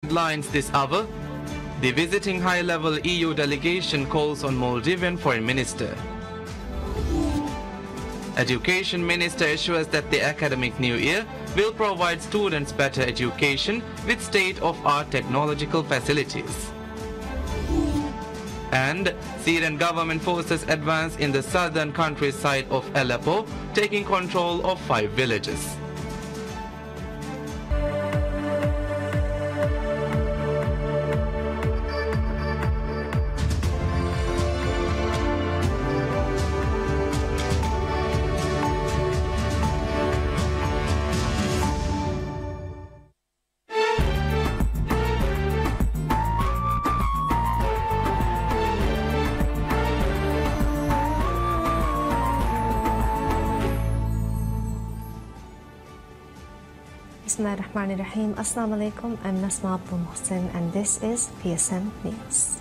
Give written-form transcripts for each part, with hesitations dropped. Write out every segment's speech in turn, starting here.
Headlines this hour. The visiting high-level EU delegation calls on Maldivian Foreign Minister. Education Minister assures that the academic new year will provide students better education with state-of-art technological facilities. And Syrian government forces advance in the southern countryside of Aleppo, taking control of 5 villages. Bismillahirrahmanirrahim. Assalamu alaikum. I'm Nasma Abdul Mohsin and this is PSM News.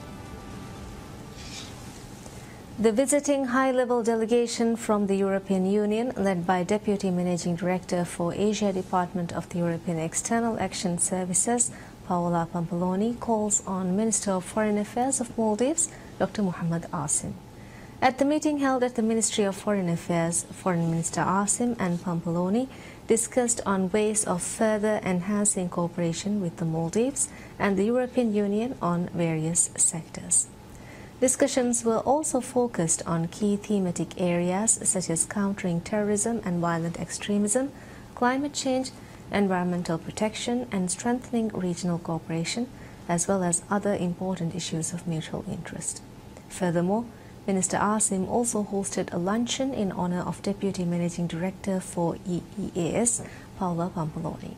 The visiting high-level delegation from the European Union, led by Deputy Managing Director for Asia Department of the European External Action Services, Paola Pampaloni, calls on Minister of Foreign Affairs of Maldives, Dr. Muhammad Asim. At the meeting held at the Ministry of Foreign Affairs, Foreign Minister Asim and Pampaloni discussed on ways of further enhancing cooperation with the Maldives and the European Union on various sectors. Discussions were also focused on key thematic areas such as countering terrorism and violent extremism, climate change, environmental protection, and strengthening regional cooperation, as well as other important issues of mutual interest. Furthermore, Minister Asim also hosted a luncheon in honor of Deputy Managing Director for EEAS, Paola Pampaloni.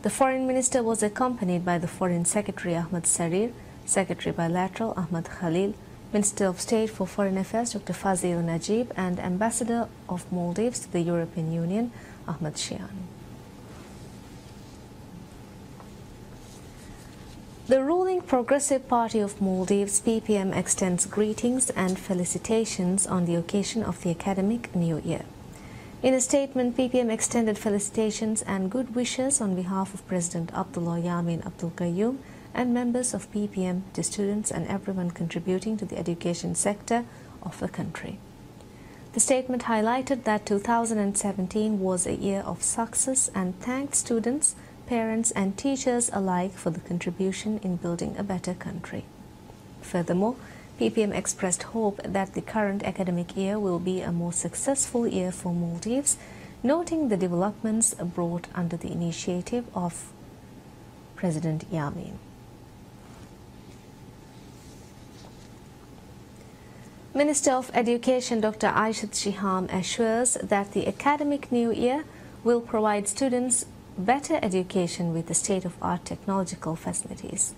The Foreign Minister was accompanied by the Foreign Secretary Ahmad Sarir, Secretary Bilateral Ahmad Khalil, Minister of State for Foreign Affairs Dr. Fazil Najib, and Ambassador of Maldives to the European Union, Ahmad Shian. The ruling Progressive Party of Maldives, PPM, extends greetings and felicitations on the occasion of the academic new year. In a statement, PPM extended felicitations and good wishes on behalf of President Abdullah Yamin Abdul Qayyum and members of PPM to students and everyone contributing to the education sector of the country. The statement highlighted that 2017 was a year of success and thanked students, parents and teachers alike for the contribution in building a better country. Furthermore, PPM expressed hope that the current academic year will be a more successful year for Maldives, noting the developments brought under the initiative of President Yamin. Minister of Education Dr. Aishat Shiham assures that the academic new year will provide students better education with the state-of-art technological facilities.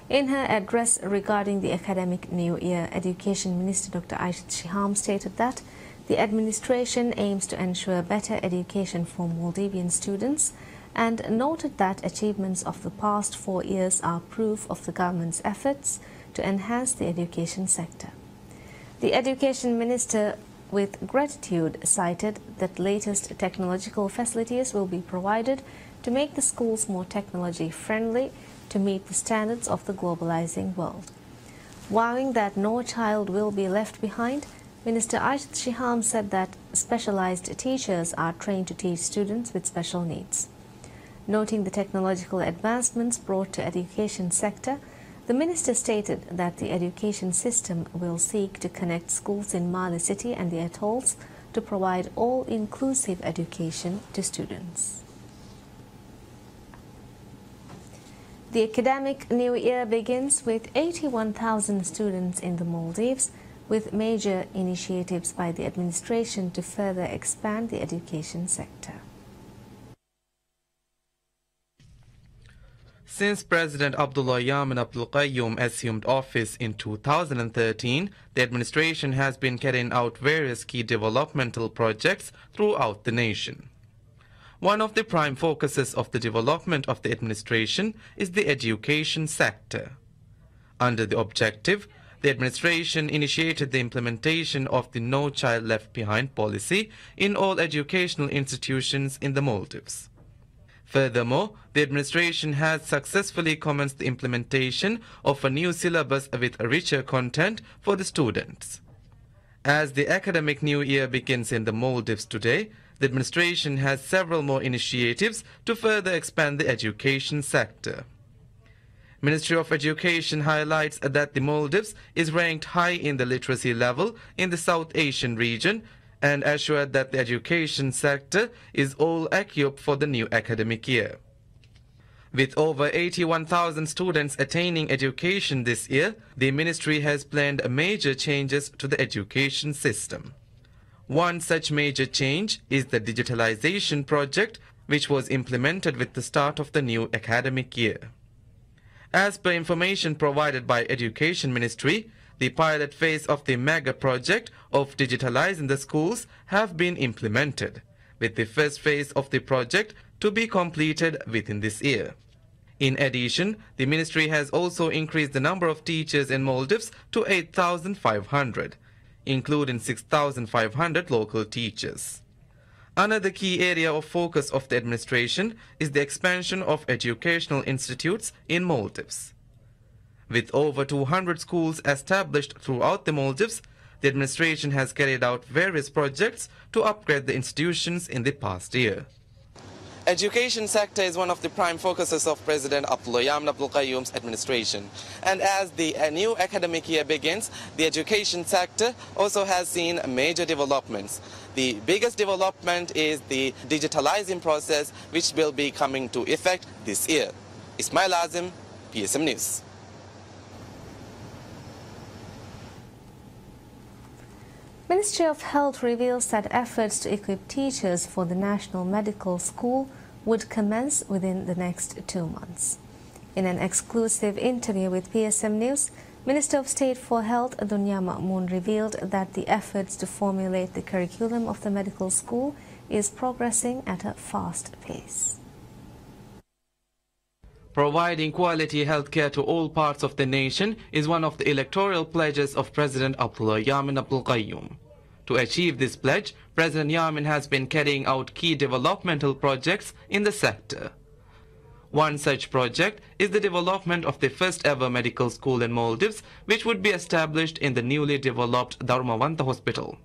In her address regarding the academic new year, Education Minister Dr. Aishat Shiham stated that the administration aims to ensure better education for Maldivian students and noted that achievements of the past 4 years are proof of the government's efforts to enhance the education sector. The Education Minister, with gratitude, cited that latest technological facilities will be provided to make the schools more technology-friendly to meet the standards of the globalizing world. Vowing that no child will be left behind, Minister Aishat Shiham said that specialized teachers are trained to teach students with special needs. Noting the technological advancements brought to education sector, the minister stated that the education system will seek to connect schools in Mali City and the atolls to provide all-inclusive education to students. The academic new year begins with 81,000 students in the Maldives, with major initiatives by the administration to further expand the education sector. Since President Abdullah Yamin Abdul Qayyum assumed office in 2013, the administration has been carrying out various key developmental projects throughout the nation. One of the prime focuses of the development of the administration is the education sector. Under the objective, the administration initiated the implementation of the No Child Left Behind policy in all educational institutions in the Maldives. Furthermore, the administration has successfully commenced the implementation of a new syllabus with richer content for the students. As the academic new year begins in the Maldives today, the administration has several more initiatives to further expand the education sector. Ministry of Education highlights that the Maldives is ranked high in the literacy level in the South Asian region and assured that the education sector is all equipped for the new academic year. With over 81,000 students attaining education this year, the ministry has planned major changes to the education system. One such major change is the digitalization project, which was implemented with the start of the new academic year. As per information provided by Education Ministry, the pilot phase of the mega project of digitalizing the schools have been implemented, with the first phase of the project to be completed within this year. In addition, the ministry has also increased the number of teachers in Maldives to 8,500, including 6,500 local teachers. Another key area of focus of the administration is the expansion of educational institutes in Maldives. With over 200 schools established throughout the Maldives, the administration has carried out various projects to upgrade the institutions in the past year. Education sector is one of the prime focuses of President Abdullah Yamin Abdul Qayyum's administration. And as the new academic year begins, the education sector also has seen major developments. The biggest development is the digitalizing process, which will be coming to effect this year. Ismail Azim, PSM News. Ministry of Health reveals that efforts to equip teachers for the National Medical School would commence within the next 2 months. In an exclusive interview with PSM News, Minister of State for Health Dunya Ma'moon revealed that the efforts to formulate the curriculum of the medical school is progressing at a fast pace. Providing quality healthcare to all parts of the nation is one of the electoral pledges of President Abdullah Yamin Abdul Qayyum. To achieve this pledge, President Yamin has been carrying out key developmental projects in the sector. One such project is the development of the first ever medical school in Maldives, which would be established in the newly developed Dharmavanta Hospital.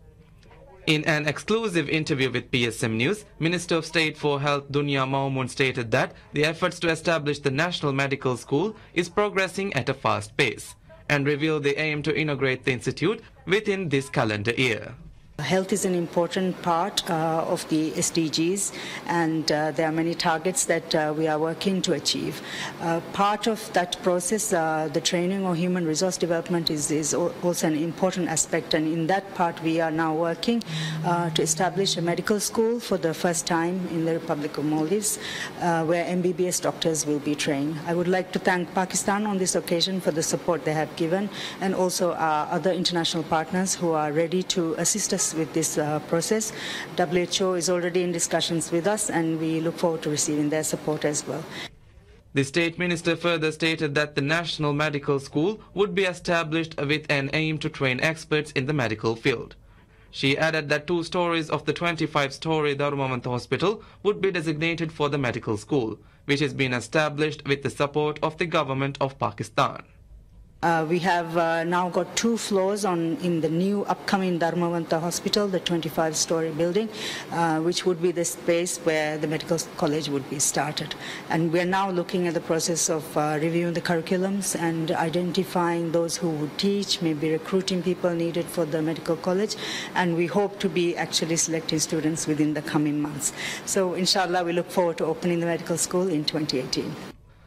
In an exclusive interview with PSM News, Minister of State for Health Dunya Ma'moon stated that the efforts to establish the National Medical School is progressing at a fast pace and revealed the aim to inaugurate the institute within this calendar year. Health is an important part of the SDGs, and there are many targets that we are working to achieve. Part of that process, the training or human resource development is also an important aspect, and in that part we are now working to establish a medical school for the first time in the Republic of Maldives, where MBBS doctors will be trained. I would like to thank Pakistan on this occasion for the support they have given, and also our other international partners who are ready to assist us with this process. WHO is already in discussions with us, and we look forward to receiving their support as well. The State Minister further stated that the National Medical School would be established with an aim to train experts in the medical field. She added that 2 stories of the 25-story Dharmavanta Hospital would be designated for the medical school, which has been established with the support of the government of Pakistan. We have now got 2 floors in the new upcoming Dharmavanta Hospital, the 25-story building, which would be the space where the medical college would be started. And we are now looking at the process of reviewing the curriculums and identifying those who would teach, maybe recruiting people needed for the medical college, and we hope to be actually selecting students within the coming months. So inshallah, we look forward to opening the medical school in 2018.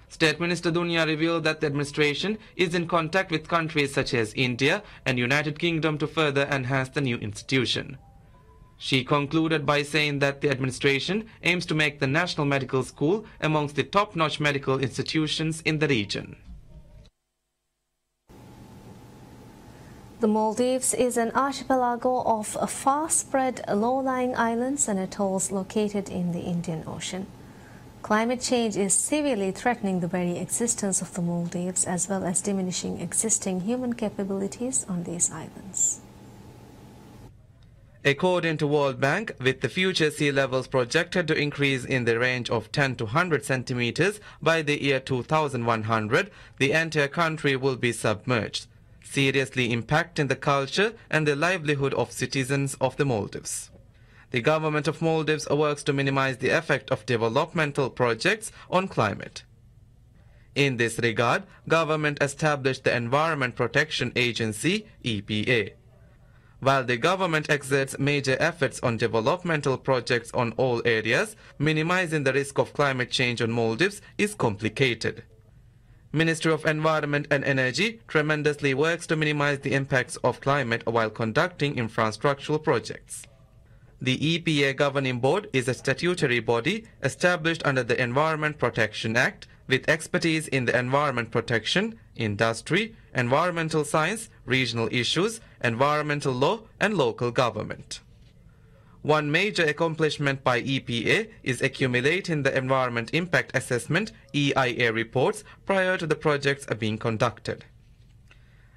State Minister Dunya revealed that the administration is in contact with countries such as India and United Kingdom to further enhance the new institution. She concluded by saying that the administration aims to make the National Medical School amongst the top-notch medical institutions in the region. The Maldives is an archipelago of far-spread low-lying islands and atolls located in the Indian Ocean. Climate change is severely threatening the very existence of the Maldives, as well as diminishing existing human capabilities on these islands. According to World Bank, with the future sea levels projected to increase in the range of 10 to 100 centimeters by the year 2100, the entire country will be submerged, seriously impacting the culture and the livelihood of citizens of the Maldives. The government of Maldives works to minimize the effect of developmental projects on climate. In this regard, government established the Environment Protection Agency, EPA. While the government exerts major efforts on developmental projects on all areas, minimizing the risk of climate change on Maldives is complicated. Ministry of Environment and Energy tremendously works to minimize the impacts of climate while conducting infrastructural projects. The EPA Governing Board is a statutory body established under the Environment Protection Act with expertise in the environment protection, industry, environmental science, regional issues, environmental law, and local government. One major accomplishment by EPA is accumulating the Environment Impact Assessment (EIA) reports prior to the projects being conducted.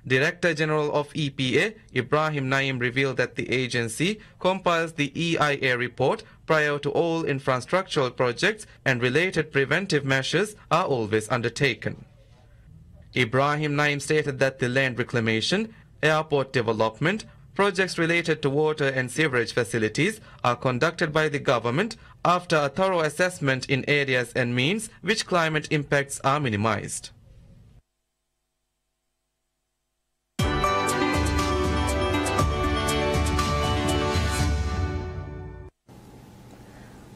Director General of EPA, Ibrahim Naim, revealed that the agency compiles the EIA report prior to all infrastructural projects and related preventive measures are always undertaken. Ibrahim Naim stated that the land reclamation, airport development, projects related to water and sewerage facilities are conducted by the government after a thorough assessment in areas and means which climate impacts are minimized.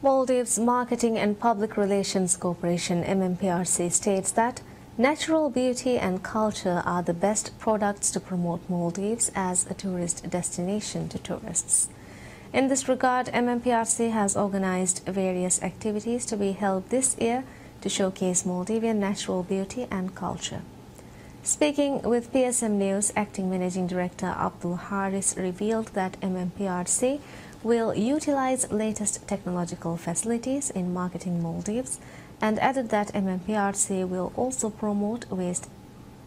Maldives Marketing and Public Relations Corporation MMPRC states that natural beauty and culture are the best products to promote Maldives as a tourist destination to tourists. In this regard, MMPRC has organized various activities to be held this year to showcase Maldivian natural beauty and culture. Speaking with PSM News, Acting Managing Director Abdul Haris revealed that MMPRC will utilize latest technological facilities in marketing Maldives and added that MMPRC will also promote waste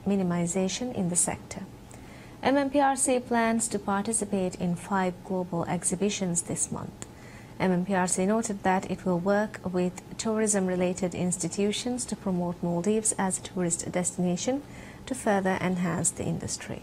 minimization in the sector. MMPRC plans to participate in 5 global exhibitions this month. MMPRC noted that it will work with tourism-related institutions to promote Maldives as a tourist destination to further enhance the industry.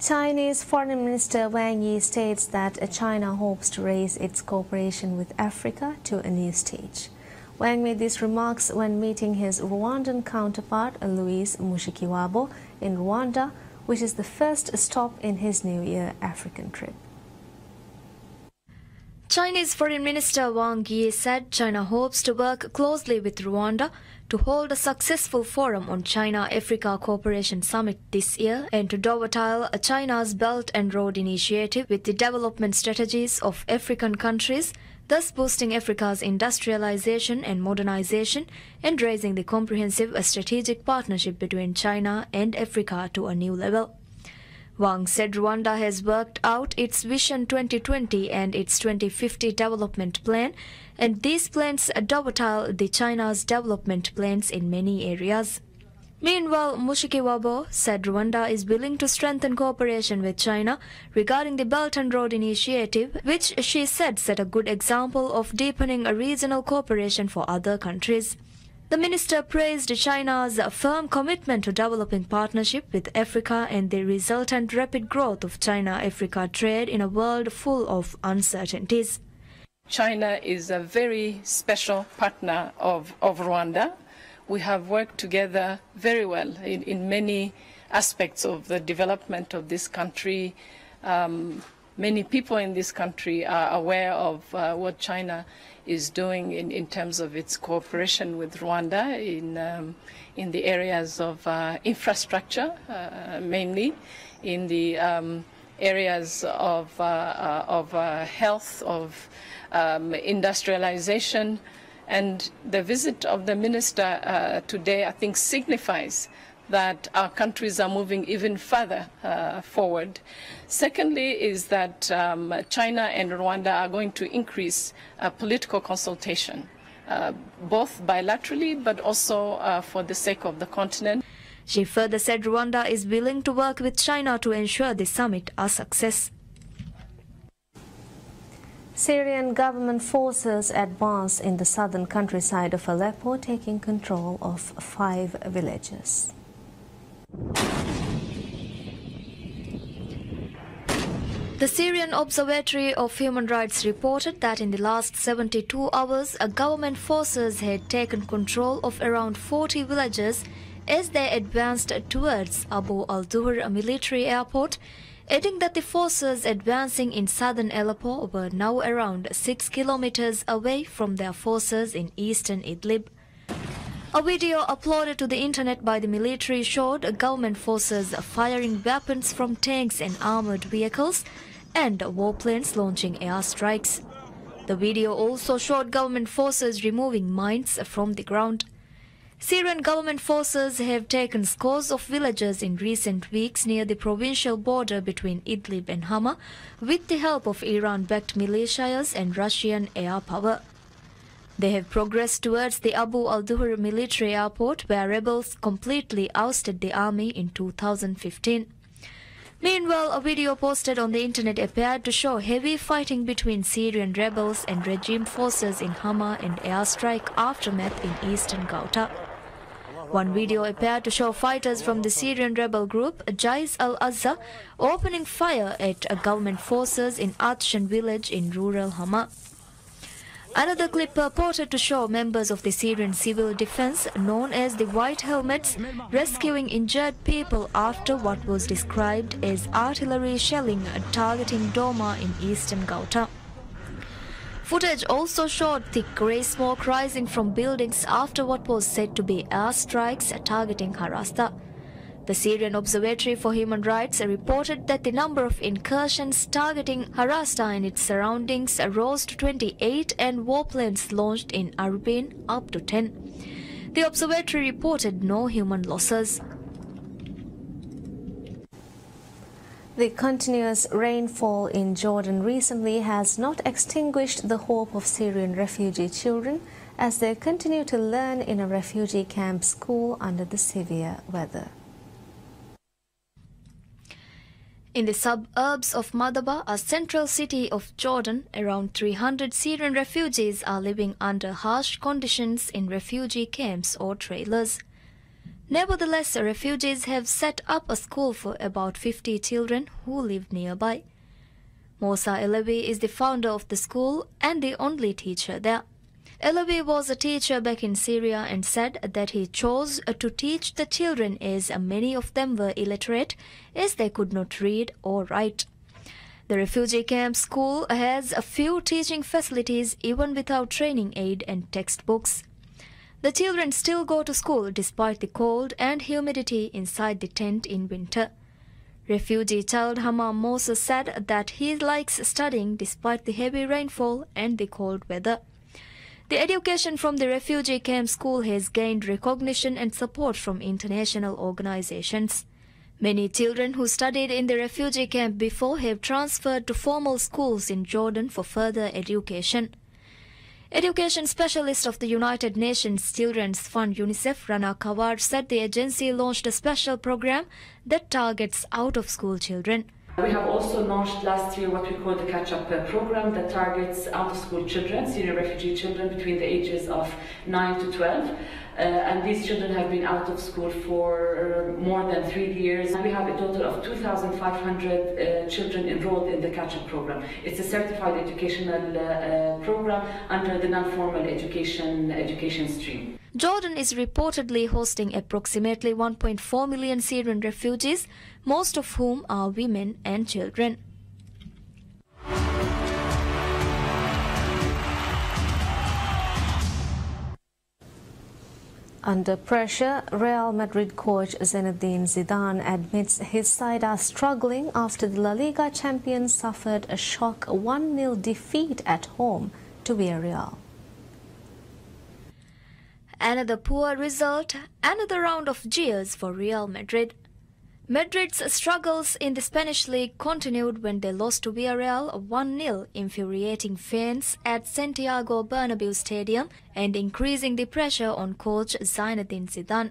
Chinese Foreign Minister Wang Yi states that China hopes to raise its cooperation with Africa to a new stage. Wang made these remarks when meeting his Rwandan counterpart Louis Mushikiwabo in Rwanda, which is the first stop in his New Year African trip. Chinese Foreign Minister Wang Yi said China hopes to work closely with Rwanda to hold a successful forum on China-Africa Cooperation Summit this year and to dovetail China's Belt and Road Initiative with the development strategies of African countries, thus boosting Africa's industrialization and modernization and raising the comprehensive strategic partnership between China and Africa to a new level. Wang said Rwanda has worked out its Vision 2020 and its 2050 development plan, and these plans dovetail the China's development plans in many areas. Meanwhile, Mushikiwabo said Rwanda is willing to strengthen cooperation with China regarding the Belt and Road Initiative, which she said set a good example of deepening a regional cooperation for other countries. The minister praised China's firm commitment to developing partnership with Africa and the resultant rapid growth of China-Africa trade in a world full of uncertainties. China is a very special partner of Rwanda. We have worked together very well in many aspects of the development of this country. Many people in this country are aware of what China is doing in terms of its cooperation with Rwanda in the areas of infrastructure, mainly in the areas of health, of industrialization. And the visit of the minister today, I think, signifies that our countries are moving even further forward. Secondly is that China and Rwanda are going to increase political consultation both bilaterally but also for the sake of the continent. She further said Rwanda is willing to work with China to ensure the summit a success. Syrian government forces advance in the southern countryside of Aleppo, taking control of 5 villages. The Syrian Observatory of Human Rights reported that in the last 72 hours, government forces had taken control of around 40 villages as they advanced towards Abu al-Duhr military airport, adding that the forces advancing in southern Aleppo were now around 6 kilometers away from their forces in eastern Idlib. A video uploaded to the internet by the military showed government forces firing weapons from tanks and armored vehicles and warplanes launching airstrikes. The video also showed government forces removing mines from the ground. Syrian government forces have taken scores of villages in recent weeks near the provincial border between Idlib and Hama with the help of Iran-backed militias and Russian air power. They have progressed towards the Abu al-Duhr military airport where rebels completely ousted the army in 2015. Meanwhile, a video posted on the internet appeared to show heavy fighting between Syrian rebels and regime forces in Hama and airstrike aftermath in eastern Ghouta. One video appeared to show fighters from the Syrian rebel group Jais al-Azza opening fire at government forces in Atshan village in rural Hama. Another clip purported to show members of the Syrian civil defense, known as the White Helmets, rescuing injured people after what was described as artillery shelling targeting Doma in eastern Ghouta. Footage also showed thick grey smoke rising from buildings after what was said to be airstrikes targeting Harasta. The Syrian Observatory for Human Rights reported that the number of incursions targeting Harasta and its surroundings rose to 28 and warplanes launched in Arbain up to 10. The observatory reported no human losses. The continuous rainfall in Jordan recently has not extinguished the hope of Syrian refugee children as they continue to learn in a refugee camp school under the severe weather. In the suburbs of Madaba, a central city of Jordan, around 300 Syrian refugees are living under harsh conditions in refugee camps or trailers. Nevertheless, refugees have set up a school for about 50 children who live nearby. Mosa Elevi is the founder of the school and the only teacher there. Elevi was a teacher back in Syria and said that he chose to teach the children as many of them were illiterate as they could not read or write. The refugee camp school has a few teaching facilities even without training aid and textbooks. The children still go to school despite the cold and humidity inside the tent in winter. Refugee child Hamam Mosa said that he likes studying despite the heavy rainfall and the cold weather. The education from the refugee camp school has gained recognition and support from international organizations. Many children who studied in the refugee camp before have transferred to formal schools in Jordan for further education. Education specialist of the United Nations Children's Fund UNICEF, Rana Kawar, said the agency launched a special program that targets out-of-school children. We have also launched last year what we call the catch-up program that targets out-of-school children, Syrian refugee children between the ages of 9 to 12. And these children have been out of school for more than 3 years. We have a total of 2,500 children enrolled in the catch-up program. It's a certified educational program under the non-formal education stream. Jordan is reportedly hosting approximately 1.4 million Syrian refugees, most of whom are women and children. Under pressure, Real Madrid coach Zinedine Zidane admits his side are struggling after the La Liga champions suffered a shock 1-0 defeat at home to Villarreal. Another poor result, another round of jeers for Real Madrid. Madrid's struggles in the Spanish league continued when they lost to Villarreal 1-0, infuriating fans at Santiago Bernabéu Stadium and increasing the pressure on coach Zinedine Zidane.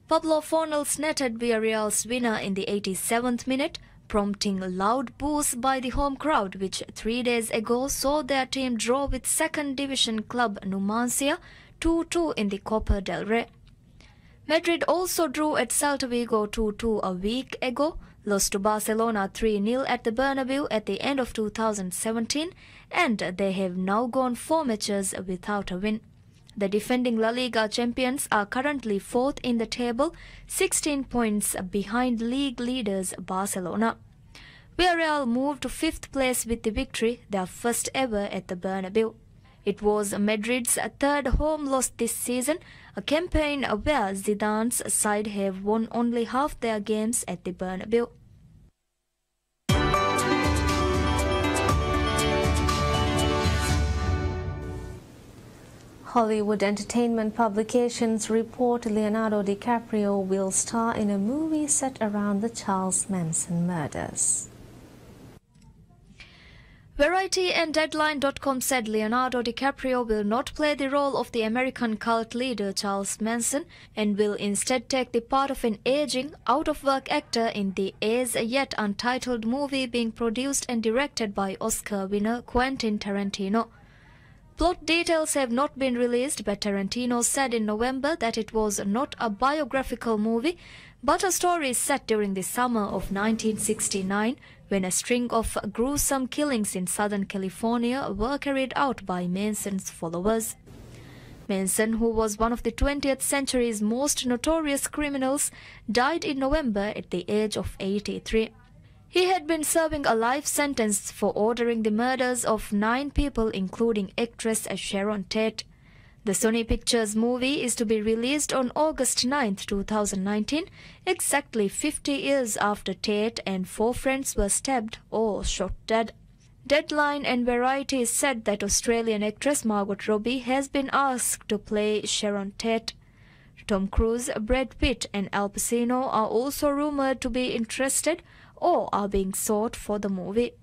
Pablo Fornals netted Villarreal's winner in the 87th minute, prompting loud boos by the home crowd, which 3 days ago saw their team draw with second division club Numancia 2-2 in the Copa del Rey. Madrid also drew at Celta Vigo 2-2 a week ago, lost to Barcelona 3-0 at the Bernabeu at the end of 2017, and they have now gone 4 matches without a win. The defending La Liga champions are currently 4th in the table, 16 points behind league leaders Barcelona. Villarreal moved to 5th place with the victory, their first ever at the Bernabeu. It was Madrid's 3rd home loss this season, a campaign where Zidane's side have won only half their games at the Bernabeu. Hollywood entertainment publications report Leonardo DiCaprio will star in a movie set around the Charles Manson murders. Variety and Deadline.com said Leonardo DiCaprio will not play the role of the American cult leader Charles Manson and will instead take the part of an aging, out-of-work actor in the as-yet untitled movie being produced and directed by Oscar winner Quentin Tarantino. Plot details have not been released, but Tarantino said in November that it was not a biographical movie, but a story set during the summer of 1969, when a string of gruesome killings in Southern California were carried out by Manson's followers. Manson, who was one of the 20th century's most notorious criminals, died in November at the age of 83. He had been serving a life sentence for ordering the murders of 9 people, including actress Sharon Tate. The Sony Pictures movie is to be released on August 9, 2019, exactly 50 years after Tate and 4 friends were stabbed or shot dead. Deadline and Variety said that Australian actress Margot Robbie has been asked to play Sharon Tate. Tom Cruise, Brad Pitt and Al Pacino are also rumored to be interested or are being sought for the movie.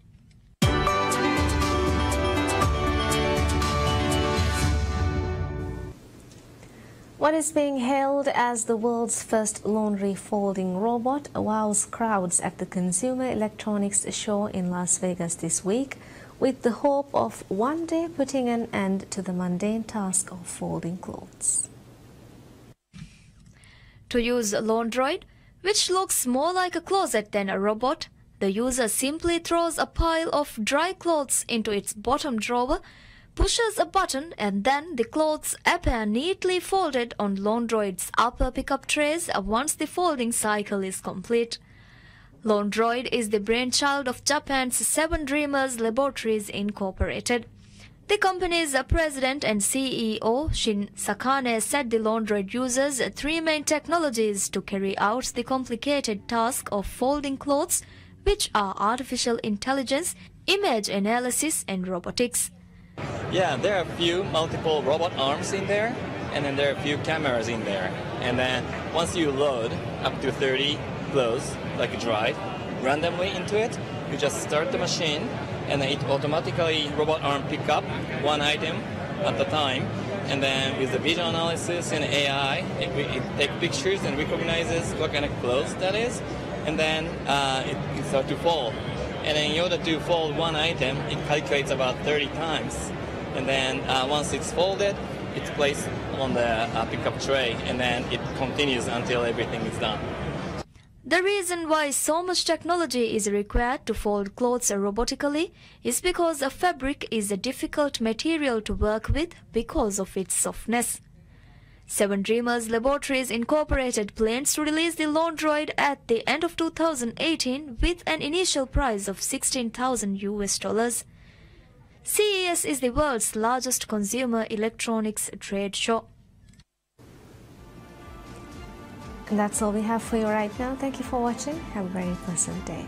What is being hailed as the world's first laundry folding robot wows crowds at the Consumer Electronics Show in Las Vegas this week, with the hope of one day putting an end to the mundane task of folding clothes. To use Laundroid, which looks more like a closet than a robot, the user simply throws a pile of dry clothes into its bottom drawer, pushes a button, and then the clothes appear neatly folded on Laundroid's upper pickup trays once the folding cycle is complete. Laundroid is the brainchild of Japan's 7 Dreamers Laboratories Incorporated. The company's president and CEO, Shin Sakane, said the Laundroid uses 3 main technologies to carry out the complicated task of folding clothes, which are artificial intelligence, image analysis, and robotics. Yeah, there are a few multiple robot arms in there, and then there are a few cameras in there. And then once you load up to 30 clothes, like dried, randomly into it, you just start the machine, and then it automatically, robot arm pick up one item at a time, and then with the vision analysis and AI, it takes pictures and recognizes what kind of clothes that is, and then it starts to fold. And then in order to fold one item, it calculates about 30 times. And then once it's folded, it's placed on the pickup tray, and then it continues until everything is done. The reason why so much technology is required to fold clothes robotically is because a fabric is a difficult material to work with because of its softness. 7 Dreamers Laboratories Incorporated plans to release the Laundroid at the end of 2018 with an initial price of $16,000. CES is the world's largest consumer electronics trade show. And that's all we have for you right now. Thank you for watching. Have a very pleasant day.